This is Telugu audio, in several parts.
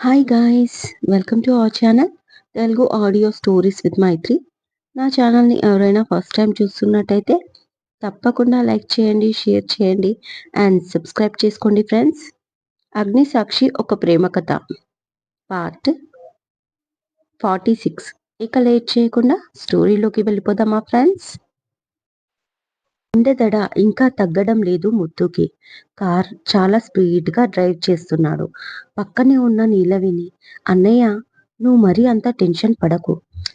Hi guys! Welcome to our channel Telugu audio stories with Maithri. నా ఛానల్‌ని ఎవరైనా ఫస్ట్ టైం చూస్తున్నట్టయితే తప్పకుండా లైక్ చేయండి, షేర్ చేయండి అండ్ సబ్స్క్రైబ్ చేసుకోండి ఫ్రెండ్స్. 'అగ్నిసాక్షి ఒక ప్రేమ కథ' పార్ట్ 46. ఇక లేట్ చేయకుండా స్టోరీలోకి వెళ్ళిపోదామా ఫ్రెండ్స్? గుండె దడ ఇంకా తగ్గడం లేదు ముత్తుకి. కార్ చాలా స్పీడ్‌గా డ్రైవ్ చేస్తున్నాడు. పక్కనే ఉన్న నీలవేణి, "అన్నయ్య, నువ్వు మరీ అంత టెన్షన్ పడకు.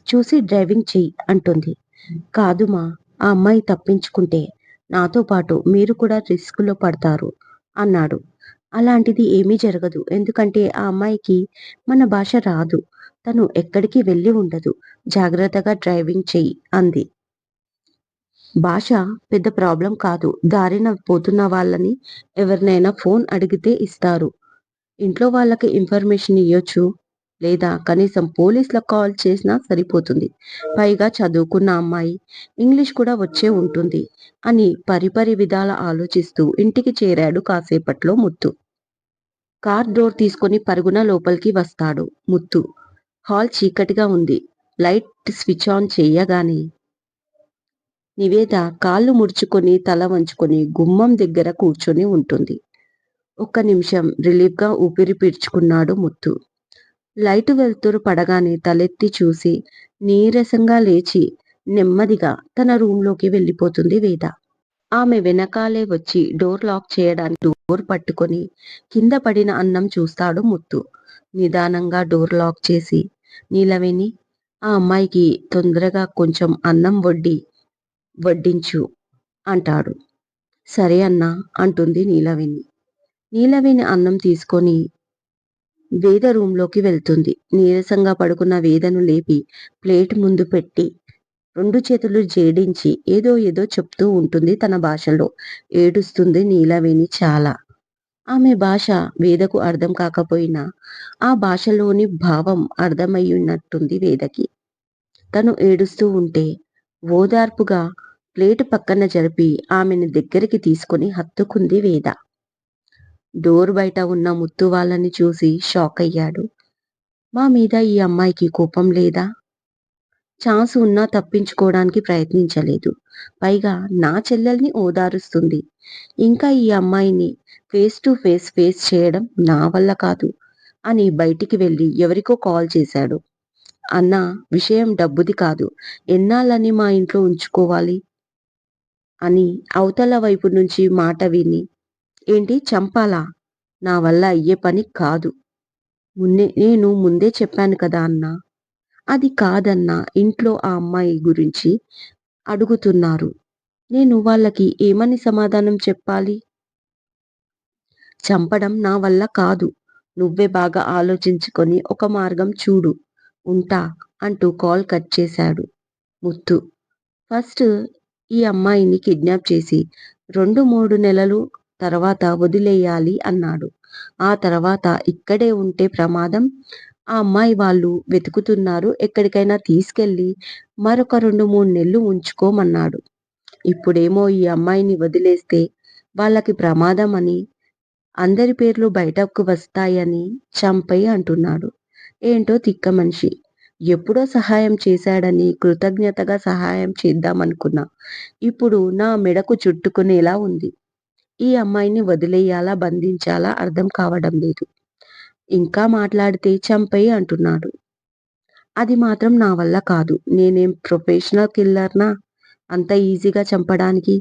చూసి డ్రైవింగ్ చెయ్యి" అంటుంది. "కాదు మా, ఆ అమ్మాయి తప్పించుకుంటే నాతో పాటు మీరు కూడా రిస్క్‌లో పడతారు" అన్నాడు. "అలాంటిది ఏమీ జరగదు. ఎందుకంటే ఆ అమ్మాయికి మన భాష రాదు. తను ఎక్కడికి వెళ్ళి ఉండదు. జాగ్రత్తగా డ్రైవింగ్ చెయ్యి" అంది. భాష పెద్ద ప్రాబ్లం కాదు. దారిన పోతున్న వాళ్ళని ఎవరినైనా ఫోన్ అడిగితే ఇస్తారు. ఇంట్లో వాళ్ళకి ఇన్ఫర్మేషన్ ఇయ్యొచ్చు. లేదా కనీసం పోలీసులకు కాల్ చేసినా సరిపోతుంది. పైగా చదువుకున్న అమ్మాయి, ఇంగ్లీష్ కూడా వచ్చే ఉంటుంది అని పరిపరి విధాల ఆలోచిస్తూ ఇంటికి చేరాడు కాసేపట్లో ముత్తు. కార్ డోర్ తీసుకొని పరుగున లోపలికి వస్తాడు ముత్తు. హాల్ చీకటిగా ఉంది. లైట్ స్విచ్ ఆన్ చెయ్యగానే నివేద కాళ్ళు ముడుచుకొని తల వంచుకొని గుమ్మం దగ్గర కూర్చొని ఉంటుంది. ఒక్క నిమిషం రిలీఫ్గా ఊపిరి పీల్చుకున్నాడు ముత్తు. లైటు వెలుతురు పడగానే తలెత్తి చూసి నీరసంగా లేచి నెమ్మదిగా తన రూంలోకి వెళ్ళిపోతుంది వేద. ఆమె వెనకాలే వచ్చి డోర్ లాక్ చేయడానికి డోర్ పట్టుకొని కింద పడిన అన్నం చూస్తాడు ముత్తు. నిదానంగా డోర్ లాక్ చేసి, "నీలవేణి, ఆ అమ్మాయికి తొందరగా కొంచెం అన్నం వడ్డించు" అంటాడు. "సరే అన్నా" అంటుంది నీలవేణి. నీలవేణి అన్నం తీసుకొని వేద రూంలోకి వెళ్తుంది. నీరసంగా పడుకున్న వేదను లేపి ప్లేట్ ముందు పెట్టి 2 చేతులు జేడించి ఏదో చెప్తూ ఉంటుంది తన భాషలో. ఏడుస్తుంది నీలవేణి చాలా. ఆమె భాష వేదకు అర్థం కాకపోయినా ఆ భాషలోని భావం అర్థమయ్యున్నట్టుంది వేదకి. తను ఏడుస్తూ ఉంటే ఓదార్పుగా ప్లేటు పక్కన జరిపి ఆమెను దగ్గరికి తీసుకొని హత్తుకుంది వేద. డోర్ బయట ఉన్న ముత్తు వాళ్ళని చూసి షాకయ్యాడు. "మా మీద ఈ అమ్మాయికి కోపం లేదా? ఛాన్స్ ఉన్నా తప్పించుకోవడానికి ప్రయత్నించలేదు. పైగా నా చెల్లెల్ని ఓదారుస్తుంది. ఇంకా ఈ అమ్మాయిని ఫేస్ చేయడం నా వల్ల కాదు" అని బయటికి వెళ్ళి ఎవరికో కాల్ చేశాడు. "అన్నా, విషయం డబ్బుది కాదు. ఎన్నాళ్ళని మా ఇంట్లో ఉంచుకోవాలి" అని అవతల వైపు నుంచి మాట విని, "ఏంటి చంపాలా? నా వల్ల అయ్యే పని కాదు. నేను ముందే చెప్పాను కదా అన్నా." "అది కాదన్నా, ఇంట్లో ఆ అమ్మాయి గురించి అడుగుతున్నారు. నేను వాళ్ళకి ఏమని సమాధానం చెప్పాలి?" "చంపడం నా వల్ల కాదు. నువ్వే బాగా ఆలోచించుకొని ఒక మార్గం చూడు. ఉంటా" అంటూ కాల్ కట్ చేశాడు ముత్తు. "ఫస్ట్ ఈ అమ్మాయిని కిడ్నాప్ చేసి 2-3 నెలలు తర్వాత వదిలెయ్యాలి" అన్నాడు. "ఆ తర్వాత ఇక్కడే ఉంటే ప్రమాదం. ఆ అమ్మాయి వాళ్ళు వెతుకుతున్నారు. ఎక్కడికైనా తీసుకెళ్ళి మరొక 2-3 నెలలు ఉంచుకోమన్నాడు. ఇప్పుడేమో ఈ అమ్మాయిని వదిలేస్తే వాళ్ళకి ప్రమాదం అని, అందరి పేర్లు బయటకు వస్తాయని చంపెయ్ అంటున్నాడు. ఏంటో తిక్కమనిషి. ఎప్పుడో సహాయం చేశాడని కృతజ్ఞతగా సహాయం చేద్దామనుకున్నా. ఇప్పుడు నా మెడకు చుట్టుకునేలా ఉంది. ఈ అమ్మాయిని వదిలెయ్యాలా, బంధించాలా అర్థం కావడం లేదు. ఇంకా మాట్లాడితే చంపెయ్ అంటున్నాడు. అది మాత్రం నా వల్ల కాదు. నేనేం ప్రొఫెషనల్ కిల్లర్‌నా అంత ఈజీగా చంపడానికి?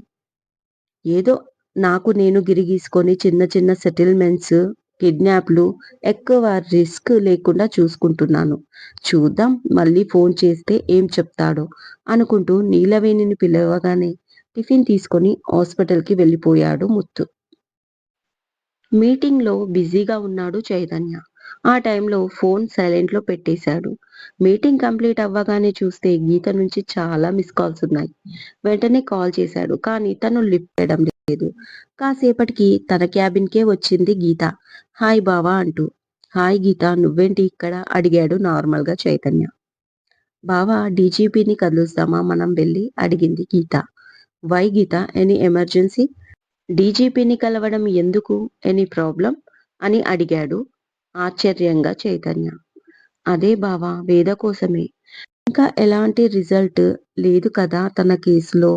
ఏదో నాకు నేను గిరిగీసుకొని చిన్న సెటిల్‌మెంట్స్, కిడ్నాప్‌లు ఎక్కువ రిస్క్ లేకుండా చూసుకుంటున్నాను. చూద్దాం మళ్ళీ ఫోన్ చేస్తే ఏం చెప్తాడో" అనుకుంటూ నీలవేణిని పిలవగానే టిఫిన్ తీసుకొని హాస్పిటల్‌కి వెళ్ళిపోయాడు ముత్తు. మీటింగ్‌లో బిజీగా ఉన్నాడు చైతన్య. ఆ టైంలో ఫోన్ సైలెంట్‌లో పెట్టేశాడు. మీటింగ్ కంప్లీట్ అవ్వగానే చూస్తే గీత నుంచి చాలా మిస్ కాల్స్ ఉన్నాయి. వెంటనే కాల్ చేశాడు. కానీ తను లిఫ్ట్ చేయడం లేదు. కాసేపటికి తన క్యాబిన్‌కే వచ్చింది గీత. "హాయ్ బావా" అంటూ. "హాయ్ గీత, నువ్వేంటి ఇక్కడ?" అడిగాడు నార్మల్‌గా చైతన్య. "బావా, డీజీపీని కలుద్దామా మనం వెళ్లి" అడిగింది Geetha. "Why Geetha, any emergency?" "డీజీపీని కలవడం ఎందుకు? Any problem?" అని అడిగాడు. ఆశ్చర్యంగా చైతన్య. అదే బావ వేద కోసమే. ఇంకా ఎలాంటి రిజల్ట్ లేదు కదా తన కేస్‌లో.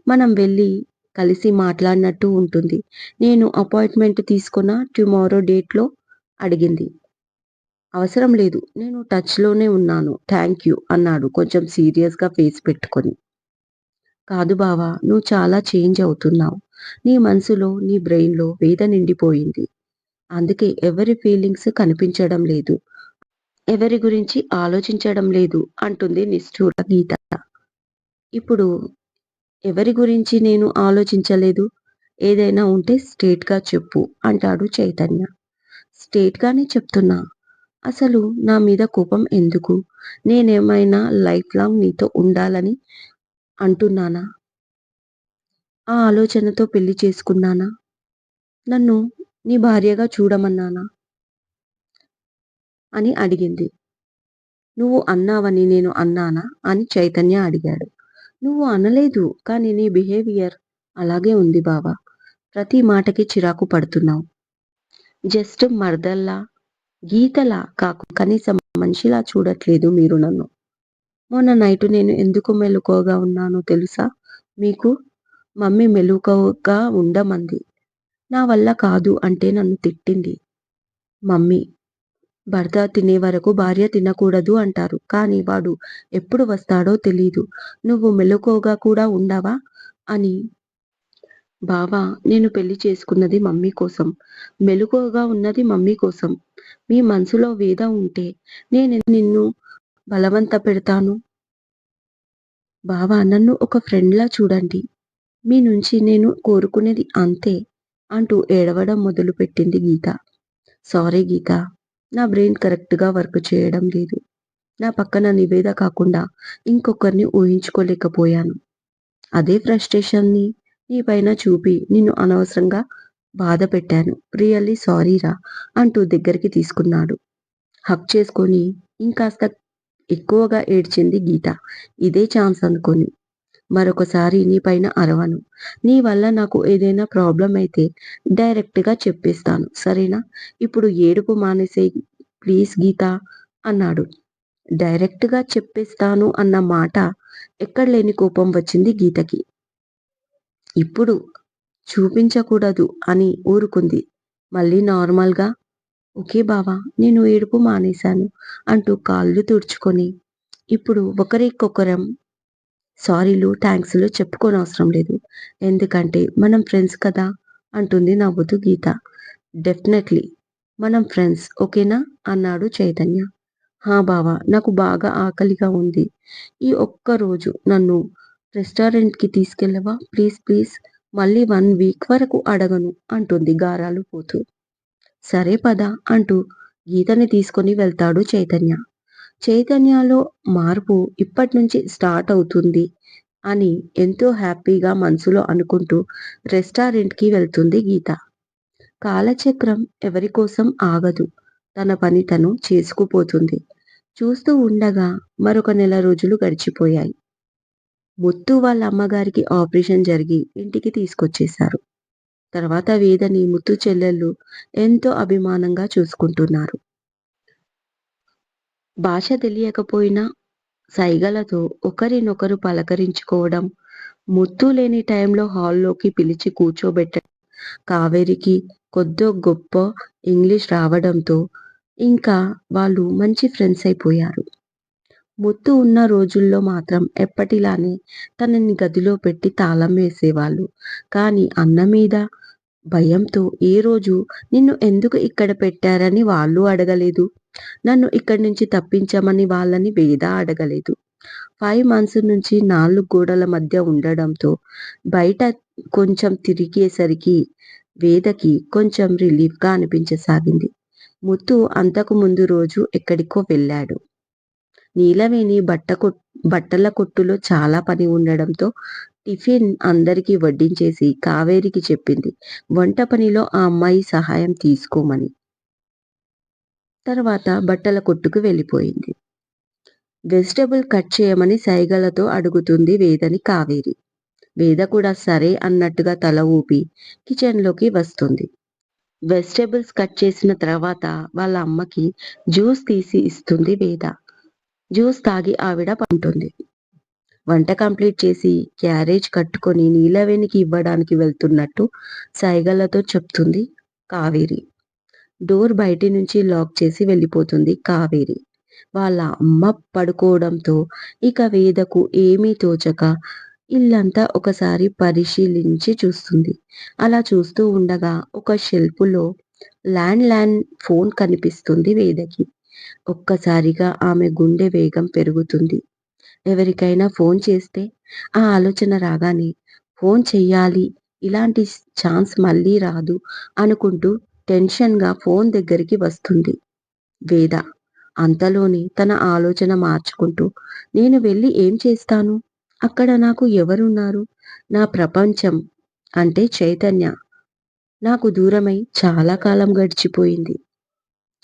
మనం వెళ్లి కలిసి మాట్లాడినట్టు ఉంటుంది. నేను అపాయింట్‌మెంట్ తీసుకున్న టుమారో డేట్‌లో అడిగింది. అవసరం లేదు. నేను టచ్‌లోనే ఉన్నాను. థాంక్ యూ అన్నాడు కొంచెం సీరియస్‌గా ఫేస్ పెట్టుకొని. కాదు బావ నువ్వు చాలా చేంజ్ అవుతున్నావు. నీ మనసులో, నీ బ్రెయిన్‌లో వేద నిండిపోయింది. అందుకే ఎవరి ఫీలింగ్స్ కనిపించడం లేదు. ఎవరి గురించి ఆలోచించడం లేదు అంటుంది నిష్ఠూర గీత. ఇప్పుడు ఎవరి గురించి నేను ఆలోచించలేదు. ఏదైనా ఉంటే స్ట్రెయిట్‌గా చెప్పు అంటాడు చైతన్య. స్ట్రెయిట్‌గానే చెప్తున్నా. అసలు నా మీద కోపం ఎందుకు? నేనేమైనా లైఫ్ లాంగ్ నీతో ఉండాలని అంటున్నానా? ఆ ఆలోచనతో పెళ్లి చేసుకున్నానా? నన్ను నీ భార్యగా చూడమన్నానా? అని అడిగింది. నువ్వు అన్నావని నేను అన్నానా? అని చైతన్య అడిగాడు. నువ్వు అనలేదు. కానీ నీ బిహేవియర్ అలాగే ఉంది బావ. ప్రతి మాటకి చిరాకు పడుతున్నావు. జస్ట్ మరదల్లా, గీతలా కనీసం మనిషిలా చూడట్లేదు మీరు నన్ను. మొన్న నైటు నేను ఎందుకు మెలకువగా ఉన్నానో తెలుసా మీకు? మమ్మీ మెలకువగా ఉండమంది. నా వల్ల కాదు అంటే నన్ను తిట్టింది. మమ్మీ భర్త తినే వరకు భార్య తినకూడదు అంటారు. కానీ వాడు ఎప్పుడు వస్తాడో తెలీదు. నువ్వు మెలకువగా కూడా ఉండవా? అని. బావా నేను పెళ్లి చేసుకున్నది మమ్మీ కోసం. మెలకువగా ఉన్నది మమ్మీ కోసం. మీ మనసులో వేద ఉంటే నేనెందుకు నిన్ను బలవంత పెడతాను? బావా నన్ను ఒక ఫ్రెండ్‌లా చూడండి. మీ నుంచి నేను కోరుకునేది అంతే అంటూ ఏడవడం మొదలుపెట్టింది గీత. సారీ గీత. నా బ్రెయిన్ కరెక్ట్‌గా వర్క్ చేయడం లేదు. నా పక్కన నివేద కాకుండా ఇంకొకరిని ఊహించుకోలేకపోయాను. అదే ఫ్రస్ట్రేషన్‌ని నీ పైన చూపి నిన్ను అనవసరంగా బాధ పెట్టాను. రియల్లీ సారీ రా అంటూ దగ్గరికి తీసుకున్నాడు. హగ్ చేసుకొని ఇంకాస్త ఎక్కువగా ఏడ్చింది గీత. ఇదే ఛాన్స్ అనుకోని. మరొకసారి నీ పైన అరవను. నీ వల్ల నాకు ఏదైనా ప్రాబ్లమ్ అయితే డైరెక్ట్‌గా చెప్పేస్తాను. సరేనా? ఇప్పుడు ఏడుపు మానేసేయ్ ప్లీజ్ గీత అన్నాడు. డైరెక్ట్‌గా చెప్పేస్తాను అన్న మాట ఎక్కడలేని కోపం వచ్చింది గీతకి. ఇప్పుడు చూపించకూడదు అని ఊరుకుంది. మళ్ళీ నార్మల్‌గా ఓకే బావ నేను ఏడుపు మానేశాను అంటూ కాళ్ళు తుడుచుకొని, ఇప్పుడు ఒకరికొకరం సారీలు, థాంక్స్‌లు చెప్పుకోనవసరం లేదు. ఎందుకంటే మనం ఫ్రెండ్స్ కదా! అంటుంది నవ్వుతూ గీత. డెఫినెట్‌లీ మనం ఫ్రెండ్స్ ఓకేనా? అన్నాడు చైతన్య. హా! బావ నాకు బాగా ఆకలిగా ఉంది. ఈ ఒక్క రోజు నన్ను రెస్టారెంట్‌కి తీసుకెళ్ళవా? ప్లీజ్ ప్లీజ్ మళ్ళీ 1 వీక్ వరకు అడగను అంటుంది గారాలు పోతూ. సరే పద అంటూ గీతని తీసుకొని వెళ్తాడు చైతన్య. చైతన్యలో మార్పు ఇప్పట్నుంచి స్టార్ట్ అవుతుంది అని ఎంతో హ్యాపీగా మనసులో అనుకుంటూ రెస్టారెంట్‌కి వెళ్తుంది గీత. కాలచక్రం ఎవరి కోసం ఆగదు. తన పని తను చేసుకుపోతుంది. చూస్తూ ఉండగా మరొక నెల రోజులు గడిచిపోయాయి. ముత్తు వాళ్ళ అమ్మగారికి ఆపరేషన్ జరిగి ఇంటికి తీసుకొచ్చేశారు. తర్వాత వేదని ముత్తు చెల్లెళ్ళు ఎంతో అభిమానంగా చూసుకుంటున్నారు. భాష తెలియకపోయినా సైగలతో ఒకరినొకరు పలకరించుకోవడం, ముత్తు లేని టైంలో హాల్లోకి పిలిచి కూర్చోబెట్టడం, కావేరికి కొద్దో గొప్పో ఇంగ్లీష్ రావడంతో ఇంకా వాళ్ళు మంచి ఫ్రెండ్స్ అయిపోయారు. ముత్తు ఉన్న రోజుల్లో మాత్రం ఎప్పటిలానే తనని గదిలో పెట్టి తాళం వేసేవాళ్ళు. కానీ అన్న మీద భయంతో ఏ రోజు నిన్ను ఎందుకు ఇక్కడ పెట్టారని వాళ్ళు అడగలేదు. నన్ను ఇక్కడి నుంచి తప్పించమని వాళ్ళని వేద అడగలేదు. 5 మంత్స్ నుంచి 4 గోడల మధ్య ఉండడంతో బయట కొంచెం తిరిగేసరికి వేదకి కొంచెం రిలీఫ్‌గా అనిపించసాగింది. ముత్తు అంతకు ముందు రోజు ఎక్కడికో వెళ్ళాడు. నీలవేణి బట్టల కొట్టులో చాలా పని ఉండడంతో టిఫిన్ అందరికీ వడ్డించేసి కావేరికి చెప్పింది వంట పనిలో ఆ అమ్మాయి సహాయం తీసుకోమని. తర్వాత బట్టల కొట్టుకు వెళ్ళిపోయింది. వెజిటబుల్ కట్ చేయమని సైగలతో అడుగుతుంది వేదని కావేరి. వేద కూడా సరే అన్నట్టుగా తల ఊపి కిచెన్‌లోకి వస్తుంది. వెజిటబుల్స్ కట్ చేసిన తర్వాత వాళ్ళ అమ్మకి జ్యూస్ తీసి ఇస్తుంది వేద. జ్యూస్ తాగి ఆవిడ పంటుంది. వంట కంప్లీట్ చేసి క్యారేజ్ కట్టుకొని నీలవేణికి ఇవ్వడానికి వెళ్తున్నట్టు సైగలతో చెప్తుంది కావేరి. డోర్ బయటి నుంచి లాక్ చేసి వెళ్ళిపోతుంది కావేరి. వాళ్ళ అమ్మ పడుకోవడంతో ఇక వేదకు ఏమీ తోచక ఇల్లంతా ఒకసారి పరిశీలించి చూస్తుంది. అలా చూస్తూ ఉండగా ఒక షెల్ఫ్‌లో ల్యాండ్ ఫోన్ కనిపిస్తుంది వేదకి. ఒక్కసారిగా ఆమె గుండె వేగం పెరుగుతుంది. ఎవరికైనా ఫోన్ చేస్తే ఆ ఆలోచన రాగానే ఫోన్ చెయ్యాలి, ఇలాంటి ఛాన్స్ మళ్ళీ రాదు అనుకుంటూ టెన్షన్‌గా ఫోన్ దగ్గరికి వస్తుంది వేద. అంతలోనే తన ఆలోచన మార్చుకుంటూ నేను వెళ్ళి ఏం చేస్తాను? అక్కడ నాకు ఎవరున్నారు? నా ప్రపంచం అంటే చైతన్య నాకు దూరమై చాలా కాలం గడిచిపోయింది.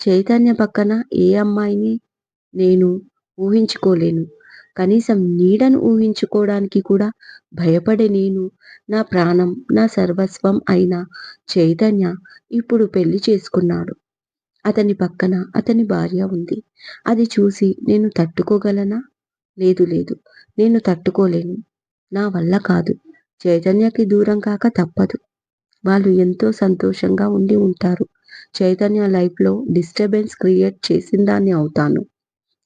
చైతన్య పక్కన ఏ అమ్మాయిని నేను ఊహించుకోలేను. కనీసం నీడను ఊహించుకోవడానికి కూడా భయపడే నేను, నా ప్రాణం, నా సర్వస్వం అయిన చైతన్య ఇప్పుడు పెళ్లి చేసుకున్నాడు. అతని పక్కన అతని భార్య ఉంది. అది చూసి నేను తట్టుకోగలనా? లేదు లేదు. నేను తట్టుకోలేను. నా వల్ల కాదు. చైతన్యకి దూరం కాక తప్పదు. వాళ్ళు ఎంతో సంతోషంగా ఉండి ఉంటారు. చైతన్య లైఫ్‌లో డిస్టర్బెన్స్ క్రియేట్ చేసిందాన్ని అవుతాను.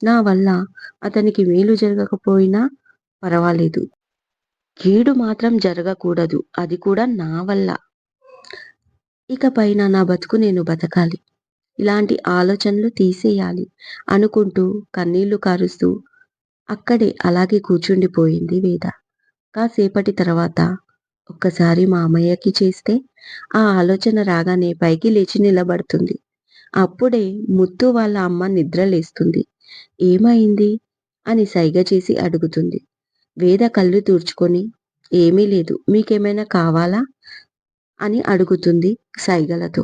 నా వల్ల అతనికి మేలు జరగకపోయినా పరవాలేదు. కీడు మాత్రం జరగకూడదు. అది కూడా నా వల్ల. ఇకపైన నా బతుకు నేను బతకాలి. ఇలాంటి ఆలోచనలు తీసేయాలి అనుకుంటూ కన్నీళ్లు కారుస్తూ అక్కడే అలాగే కూర్చుండిపోయింది వేద. కాసేపటి తర్వాత ఒక్కసారి మామయ్యకి చేస్తే ఆ ఆలోచన రాగానే పైకి లేచి నిలబడుతుంది. అప్పుడే ముత్తు వాళ్ళ అమ్మ నిద్ర లేస్తుంది. ఏమైంది? అని సైగ చేసి అడుగుతుంది. వేద కళ్ళు తుడుచుకొని ఏమీ లేదు. మీకేమైనా కావాలా? అని అడుగుతుంది సైగలతో.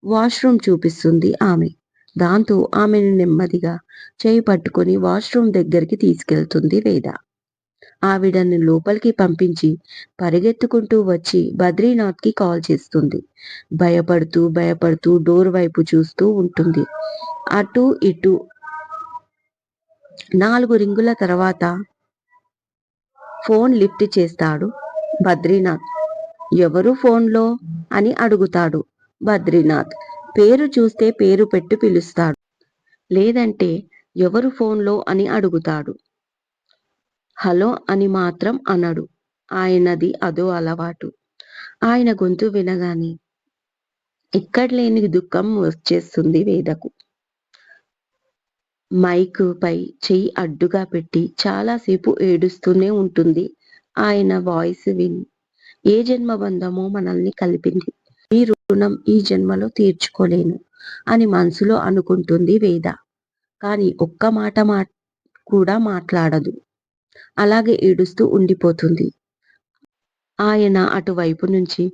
వాష్‌రూమ్ చూపిస్తుంది ఆమె. దాంతో ఆమెను నెమ్మదిగా చెయ్యి పట్టుకొని వాష్‌రూమ్ దగ్గరికి తీసుకెళ్తుంది వేద. ఆవిడని లోపలికి పంపించి పరిగెత్తుకుంటూ వచ్చి బద్రీనాథ్‌కి కాల్ చేస్తుంది. భయపడుతూ డోర్ వైపు చూస్తూ ఉంటుంది. అటూ ఇటూ 4 రింగుల తర్వాత ఫోన్ లిఫ్ట్ చేస్తాడు బద్రీనాథ్. ఎవరు ఫోన్‌లో? అని అడుగుతాడు బద్రీనాథ్. పేరు చూస్తే పేరు పెట్టి పిలుస్తాడు. లేదంటే ఎవరు ఫోన్‌లో అని అడుగుతాడు. హలో అని మాత్రం అనడు. ఆయనది అదో అలవాటు. ఆయన గొంతు వినగానే ఎక్కడలేని దుఃఖం వచ్చేస్తుంది వేదకు. మైకుపై చెయ్యి అడ్డుగా పెట్టి చాలాసేపు ఏడుస్తూనే ఉంటుంది ఆయన వాయిస్ విని. ఏ జన్మ బంధమో మనల్ని కలిపింది. మీ రుణం ఈ జన్మలో తీర్చుకోలేను అని మనసులో అనుకుంటుంది వేద. కానీ ఒక్క మాట కూడా మాట్లాడదు. అలాగే ఏడుస్తూ ఉండిపోతుంది. ఆయన అటువైపు నుంచి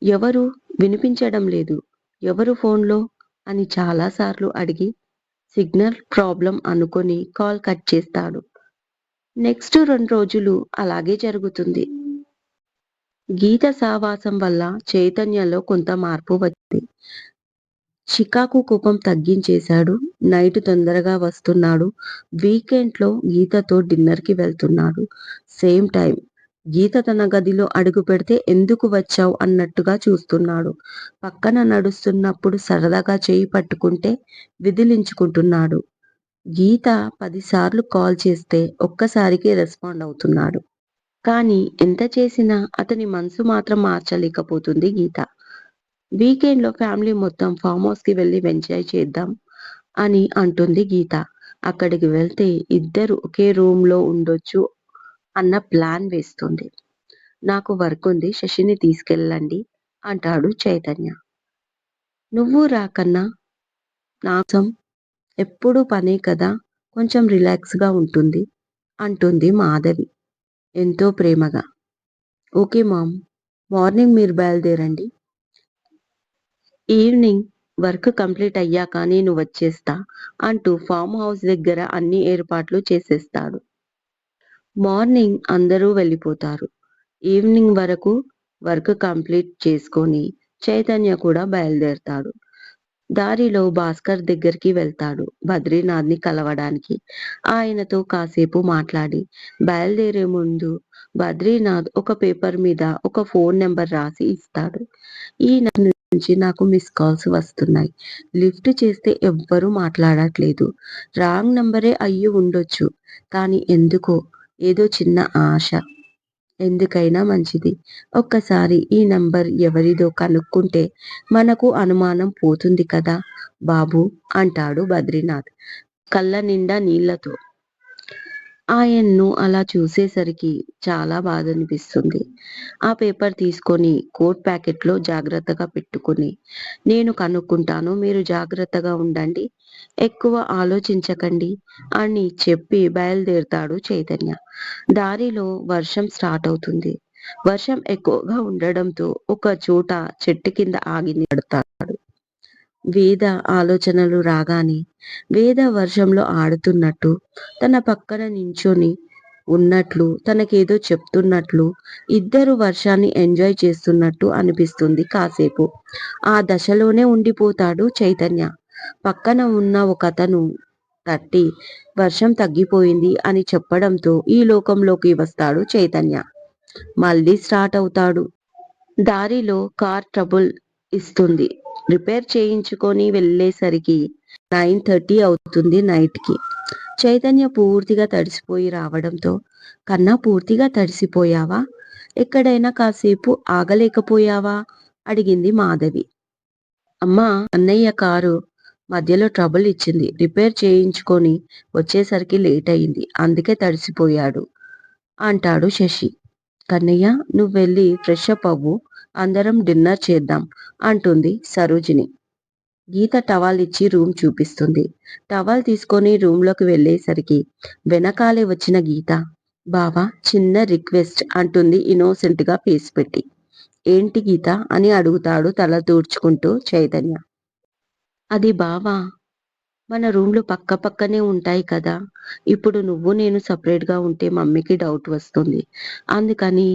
ఎవరు? వినిపించడం లేదు. ఎవరు ఫోన్‌లో? అని చాలా సార్లు అడిగి సిగ్నల్ ప్రాబ్లమ్ అనుకొని కాల్ కట్ చేస్తాడు. నెక్స్ట్ 2 రోజులు అలాగే జరుగుతుంది. గీత సావాసం వల్ల చైతన్యలో కొంత మార్పు వచ్చింది. చికాకు కోపం తగ్గించేశాడు. నైట్ తొందరగా వస్తున్నాడు. వీకెండ్‌లో గీతతో డిన్నర్‌కి వెళ్తున్నాడు. సేమ్ టైం గీత తన గదిలో అడుగుపెడితే ఎందుకు వచ్చావ్ అన్నట్టుగా చూస్తున్నాడు. పక్కన నడుస్తున్నప్పుడు సరదాగా చెయ్యి పట్టుకుంటే విదిలించుకుంటున్నాడు. గీత 10 సార్లు కాల్ చేస్తే ఒక్కసారికే రెస్పాండ్ అవుతున్నాడు. కానీ ఎంత చేసినా అతని మనసు మాత్రం మార్చలేకపోతుంది గీత. వీకెండ్‌లో ఫ్యామిలీ మొత్తం ఫార్మ్ హౌస్‌కి వెళ్లి ఎంజాయ్ చేద్దాం అని అంటుంది గీత. అక్కడికి వెళ్తే ఇద్దరు ఒకే రూమ్‌లో ఉండొచ్చు అన్న ప్లాన్ వేస్తుంది. నాకు వర్కుంది శశిని తీసుకెళ్ళండి అంటాడు చైతన్య. నువ్వు రా కన్నా నాకోసం ఎప్పుడూ పనే కదా కొంచెం రిలాక్స్‌గా ఉంటుంది అంటుంది మాధవి ఎంతో ప్రేమగా. Okay ma'am. మార్నింగ్ మీరు బయలుదేరండి. ఈవినింగ్ వర్క్ కంప్లీట్ అయ్యాక నేను వచ్చేస్తా అంటూ ఫామ్ హౌస్ దగ్గర అన్ని ఏర్పాట్లు చేసేస్తాడు. మార్నింగ్ అందరూ వెళ్ళిపోతారు. ఈవినింగ్ వరకు వర్క్ కంప్లీట్ చేసుకొని చైతన్య కూడా బయలుదేరతాడు. దారిలో భాస్కర్ దగ్గరికి వెళ్తాడు బద్రీనాథ్‌ని కలవడానికి. ఆయనతో కాసేపు మాట్లాడి బయలుదేరే ముందు బద్రీనాథ్ ఒక పేపర్ మీద ఒక ఫోన్ నంబర్ రాసి ఇస్తాడు. ఈ నంబర్ నుంచి నాకు మిస్ కాల్స్ వస్తున్నాయి. లిఫ్ట్ చేస్తే ఎవ్వరూ మాట్లాడట్లేదు. రాంగ్ నంబరే అయ్యి ఉండొచ్చు. కానీ ఎందుకో ఏదో చిన్న ఆశ. ఎందుకైనా మంచిది. ఒక్కసారి ఈ నంబర్ ఎవరిదో కనుక్కుంటే మనకు అనుమానం పోతుంది కదా బాబూ అంటాడు బద్రీనాథ్ కళ్ళ నిండా నీళ్లతో. ఆయన్ను అలా చూసేసరికి చాలా బాధనిపిస్తుంది. ఆ పేపర్ తీసుకొని కోట్ ప్యాకెట్‌లో జాగ్రత్తగా పెట్టుకొని, నేను కనుక్కుంటాను మీరు జాగ్రత్తగా ఉండండి. ఎక్కువ ఆలోచించకండి అని చెప్పి బయలుదేరతాడు చైతన్య. దారిలో వర్షం స్టార్ట్ అవుతుంది. వర్షం ఎక్కువగా ఉండడంతో ఒక చోట చెట్టు కింద ఆగి నిలబడతాడు. వేద ఆలోచనలు రాగానే వేద వర్షంలో ఆడుతున్నట్టు, తన పక్కన నించొని ఉన్నట్లు, తనకేదో చెప్తున్నట్లు, ఇద్దరు వర్షాన్ని ఎంజాయ్ చేస్తున్నట్టు అనిపిస్తుంది కాసేపు. ఆ దశలోనే ఉండిపోతాడు చైతన్య. పక్కన ఉన్న ఒకతను తట్టి వర్షం తగ్గిపోయింది అని చెప్పడంతో ఈ లోకంలోకి వస్తాడు చైతన్య. మళ్ళీ స్టార్ట్ అవుతాడు. దారిలో కార్ ట్రబుల్ ఇస్తుంది. రిపేర్ చేయించుకొని వెళ్ళేసరికి 9:30 అవుతుంది నైట్‌కి. చైతన్య పూర్తిగా తడిసిపోయి రావడంతో, "కన్నా పూర్తిగా తడిసిపోయావా? ఎక్కడైనా కాసేపు ఆగలేకపోయావా?" అడిగింది మాధవి. "అమ్మా, అన్నయ్య కారు మధ్యలో ట్రబుల్ ఇచ్చింది. రిపేర్ చేయించుకొని వచ్చేసరికి లేట్ అయింది. అందుకే తడిసిపోయాడు" అంటాడు శశి. "కన్నయ్య, నువ్వెళ్ళి ఫ్రెష్ అప్ అవ్వు. అందరం డిన్నర్ చేద్దాం" అంటుంది సరోజిని. గీత టవల్ ఇచ్చి రూమ్ చూపిస్తుంది. టవల్ తీసుకొని రూమ్‌లోకి వెళ్ళేసరికి వెనకాలే వచ్చిన గీత, "బావా, చిన్న రిక్వెస్ట్" అంటుంది ఇన్నోసెంట్‌గా ఫేస్ పెట్టి. "ఏంటి గీత" అని అడుగుతాడు తల తూర్చుకుంటూ చైతన్య. "అది బావా, మన రూమ్‌లు పక్కపక్కనే ఉంటాయి కదా! ఇప్పుడు నువ్వు నేను సెపరేట్‌గా ఉంటే మమ్మీకి డౌట్ వస్తుంది. అందుకని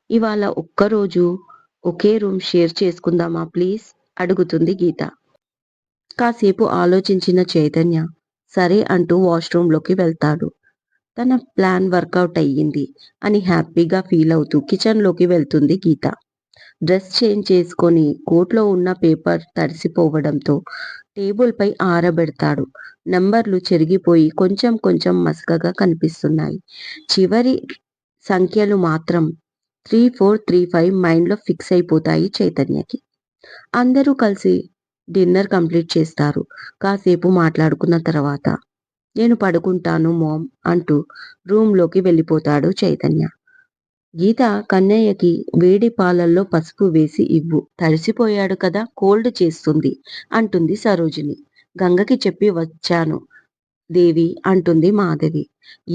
ఇవాళ ఒక్కరోజు ఒకే రూమ్ షేర్ చేసుకుందామా ప్లీజ్" అడుగుతుంది గీత. కాసేపు ఆలోచించిన చైతన్య సరే అంటూ వాష్‌రూమ్‌లోకి వెళ్తాడు. తన ప్లాన్ వర్కౌట్ అయ్యింది అని హ్యాపీగా ఫీల్ అవుతూ కిచెన్‌లోకి వెళ్తుంది గీత. డ్రెస్ చేంజ్ చేసుకొని కోట్‌లో ఉన్న పేపర్ తడిసిపోవడంతో టేబుల్‌పై ఆరబెడతాడు. నంబర్లు చెరిగిపోయి కొంచెం కొంచెం మసకగా కనిపిస్తున్నాయి. చివరి సంఖ్యలు మాత్రం 3435 మైండ్‌లో ఫిక్స్ అయిపోతాయి చైతన్యకి. అందరూ కలిసి డిన్నర్ కంప్లీట్ చేస్తారు. కాసేపు మాట్లాడుకున్న తర్వాత, "నేను పడుకుంటాను మామ్" అంటూ రూమ్‌లోకి వెళ్ళిపోతాడు చైతన్య. "గీత, కన్నయ్యకి వేడి పాలల్లో పసుపు వేసి ఇవ్వు. తడిసిపోయాడు కదా, కోల్డ్ చేస్తుంది" అంటుంది సరోజిని. "గంగకి చెప్పి వచ్చాను దేవి" అంటుంది మాధవి.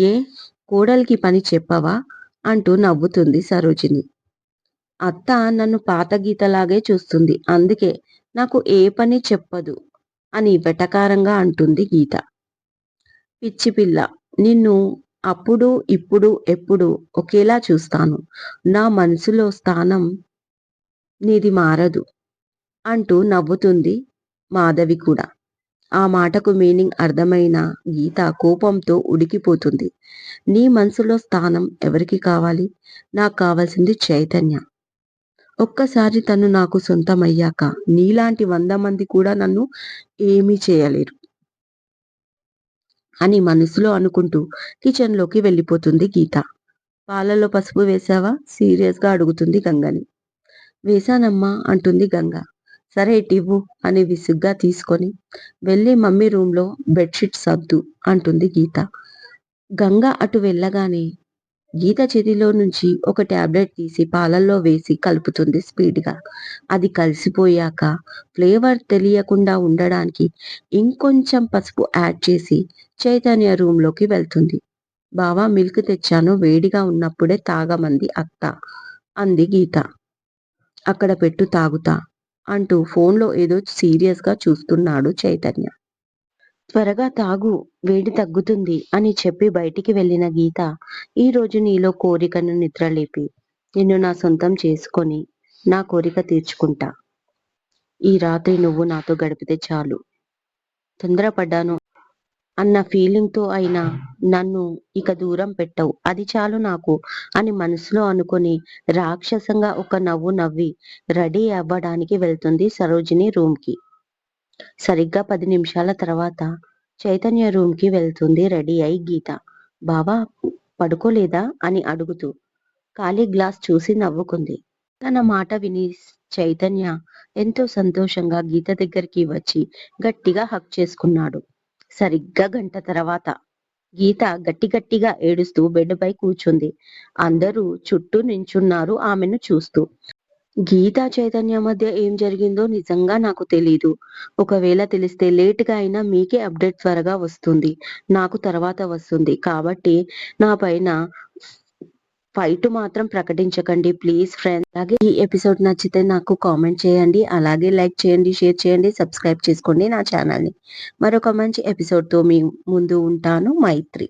"ఏ, కోడలికి పని చెప్పవా?" అంటూ నవ్వుతుంది సరోజిని. "అత్త నన్ను పాత గీతలాగే చూస్తుంది. అందుకే నాకు ఏ పని చెప్పదు" అని వెటకారంగా అంటుంది గీత. "పిచ్చి పిల్ల, నిన్ను అప్పుడు, ఇప్పుడు, ఎప్పుడూ ఒకేలా చూస్తాను. నా మనసులో స్థానం నీది మారదు" అంటూ నవ్వుతుంది మాధవి కూడా. ఆ మాటకు మీనింగ్ అర్థమైన గీత కోపంతో ఉడికిపోతుంది. "నీ మనసులో స్థానం ఎవరికి కావాలి? నాకు కావాల్సింది చైతన్య. ఒక్కసారి తను నాకు సొంతమయ్యాక నీలాంటి 100 మంది కూడా నన్ను ఏమీ చేయలేరు" అని మనసులో అనుకుంటూ కిచెన్‌లోకి వెళ్ళిపోతుంది గీత. "పాలలో పసుపు వేశావా?" సీరియస్‌గా అడుగుతుంది గంగని. "వేశానమ్మా" అంటుంది గంగ. "సరే ఇటివ్వు" అని విసుగ్గా తీసుకొని, "వెళ్ళి మమ్మీ రూమ్‌లో బెడ్‌షీట్ సర్దు" అంటుంది గీత. గంగ అటు వెళ్ళగానే గీత చేతిలో నుంచి ఒక టాబ్లెట్ తీసి పాలల్లో వేసి కలుపుతుంది స్పీడ్‌గా. అది కలిసిపోయాక ఫ్లేవర్ తెలియకుండా ఉండడానికి ఇంకొంచెం పసుపు యాడ్ చేసి చైతన్య రూమ్‌లోకి వెళ్తుంది. "బావ, మిల్క్ తెచ్చాను, వేడిగా ఉన్నప్పుడే తాగమంది అత్త" అంది గీత. "అక్కడ పెట్టు తాగుతా" అంటూ ఫోన్‌లో ఏదో సీరియస్‌గా చూస్తున్నాడు చైతన్య. "త్వరగా తాగు, వేడి తగ్గుతుంది" అని చెప్పి బయటికి వెళ్ళిన గీత, "ఈరోజు నీలో కోరికను నిద్రలేపి, నిన్ను నా సొంతం చేసుకొని, నా కోరిక తీర్చుకుంటా" ఈ రాత్రి నువ్వు నాతో గడిపితే చాలు. తొందరపడ్డాను అన్న ఫీలింగ్‌తో అయినా నన్ను ఇక దూరం పెట్టవు. అది చాలు నాకు అని మనసులో అనుకుని రాక్షసంగా ఒక నవ్వు నవ్వి రెడీ అవ్వడానికి వెళ్తుంది సరోజిని రూమ్‌కి. సరిగ్గా 10 నిమిషాల తర్వాత చైతన్య రూమ్‌కి వెళ్తుంది రెడీ అయి గీత. బావా పడుకోలేదా అని అడుగుతూ ఖాళీ గ్లాస్ చూసి నవ్వుకుంది. తన మాట విని చైతన్య ఎంతో సంతోషంగా గీత దగ్గరికి వచ్చి గట్టిగా హగ్ చేసుకున్నాడు. సరిగ్గా గంట తర్వాత గీత గట్టి గట్టిగా ఏడుస్తూ బెడ్‌పై కూర్చుంది. అందరూ చుట్టూ నించున్నారు ఆమెను చూస్తూ. గీత, చైతన్య మధ్య ఏం జరిగిందో నిజంగా నాకు తెలీదు. ఒకవేళ తెలిస్తే లేట్‌గా అయినా మీకే అప్డేట్ త్వరగా వస్తుంది. నాకు తర్వాత వస్తుంది. కాబట్టి నా పైన ఫైట్ మాత్రం ప్రకటించకండి ప్లీజ్ ఫ్రెండ్స్. అలాగే ఈ ఎపిసోడ్ నచ్చితే నాకు కామెంట్ చేయండి. అలాగే లైక్ చేయండి, షేర్ చేయండి, సబ్స్క్రైబ్ చేసుకోండి నా ఛానల్‌ని. మరొక మంచి ఎపిసోడ్‌తో మీ ముందు ఉంటాను. మైత్రి.